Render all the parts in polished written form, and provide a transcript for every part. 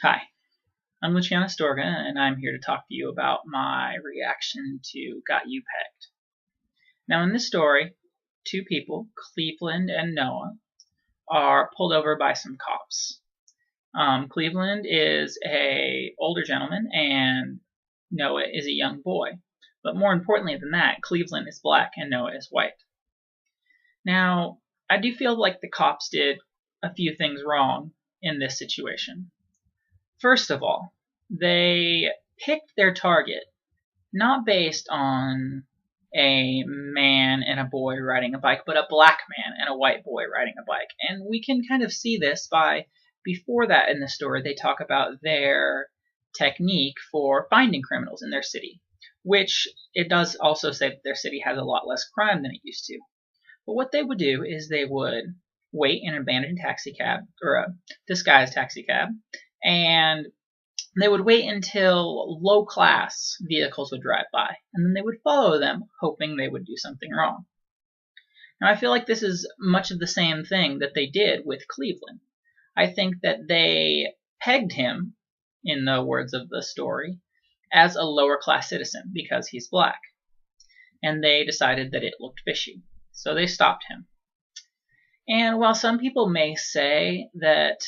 Hi, I'm Luciano Storga, and I'm here to talk to you about my reaction to Got You Pegged. Now, in this story, two people, Cleveland and Noah, are pulled over by some cops. Cleveland is a older gentleman, and Noah is a young boy. But more importantly than that, Cleveland is black and Noah is white. Now, I do feel like the cops did a few things wrong in this situation. First of all, they picked their target not based on a man and a boy riding a bike, but a black man and a white boy riding a bike. And we can kind of see this by, before that in the story, they talk about their technique for finding criminals in their city, which it does also say that their city has a lot less crime than it used to. But what they would do is they would wait in an abandoned taxi cab, or a disguised taxi cab, and they would wait until low-class vehicles would drive by, and then they would follow them, hoping they would do something wrong. Now, I feel like this is much of the same thing that they did with Cleveland. I think that they pegged him, in the words of the story, as a lower-class citizen because he's black, and they decided that it looked fishy, so they stopped him. And while some people may say that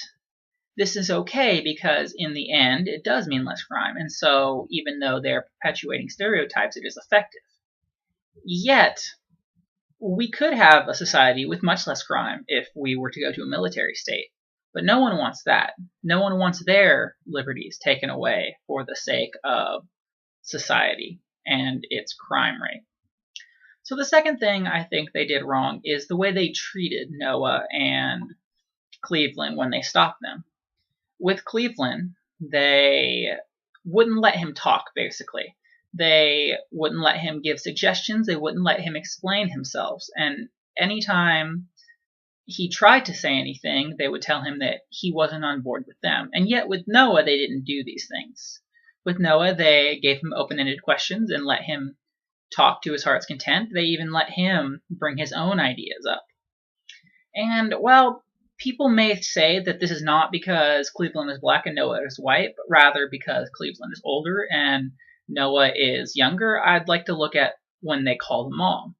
this is okay because in the end it does mean less crime, and so even though they're perpetuating stereotypes, it is effective. Yet, we could have a society with much less crime if we were to go to a military state. But no one wants that. No one wants their liberties taken away for the sake of society and its crime rate. So the second thing I think they did wrong is the way they treated Noah and Cleveland when they stopped them. With Cleveland, they wouldn't let him talk, basically. They wouldn't let him give suggestions. They wouldn't let him explain himself. And anytime he tried to say anything, they would tell him that he wasn't on board with them. And yet with Noah, they didn't do these things. With Noah, they gave him open-ended questions and let him talk to his heart's content. They even let him bring his own ideas up. And, well, people may say that this is not because Cleveland is black and Noah is white, but rather because Cleveland is older and Noah is younger. I'd like to look at when they call the mom.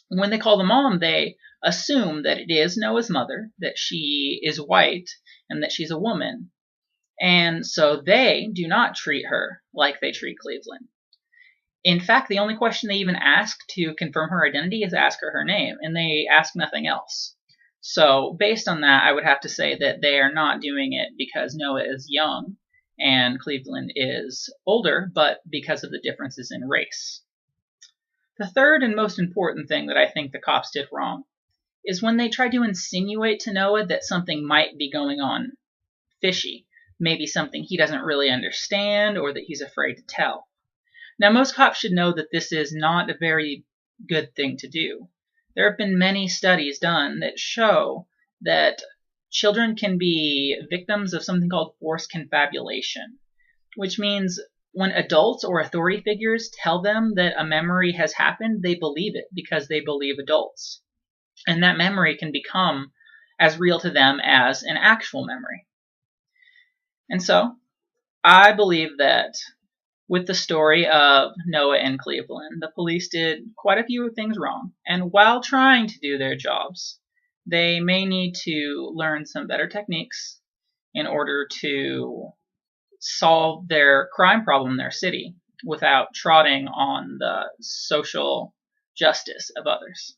When they call the mom, they assume that it is Noah's mother, that she is white, and that she's a woman. And so they do not treat her like they treat Cleveland. In fact, the only question they even ask to confirm her identity is ask her name, and they ask nothing else. So based on that, I would have to say that they are not doing it because Noah is young and Cleveland is older, but because of the differences in race. The third and most important thing that I think the cops did wrong is when they tried to insinuate to Noah that something might be going on fishy, maybe something he doesn't really understand or that he's afraid to tell. Now, most cops should know that this is not a very good thing to do. There have been many studies done that show that children can be victims of something called forced confabulation, which means when adults or authority figures tell them that a memory has happened, they believe it because they believe adults. And that memory can become as real to them as an actual memory. And so, I believe that with the story of Noah and Cleveland, the police did quite a few things wrong, and while trying to do their jobs, they may need to learn some better techniques in order to solve their crime problem in their city without trotting on the social justice of others.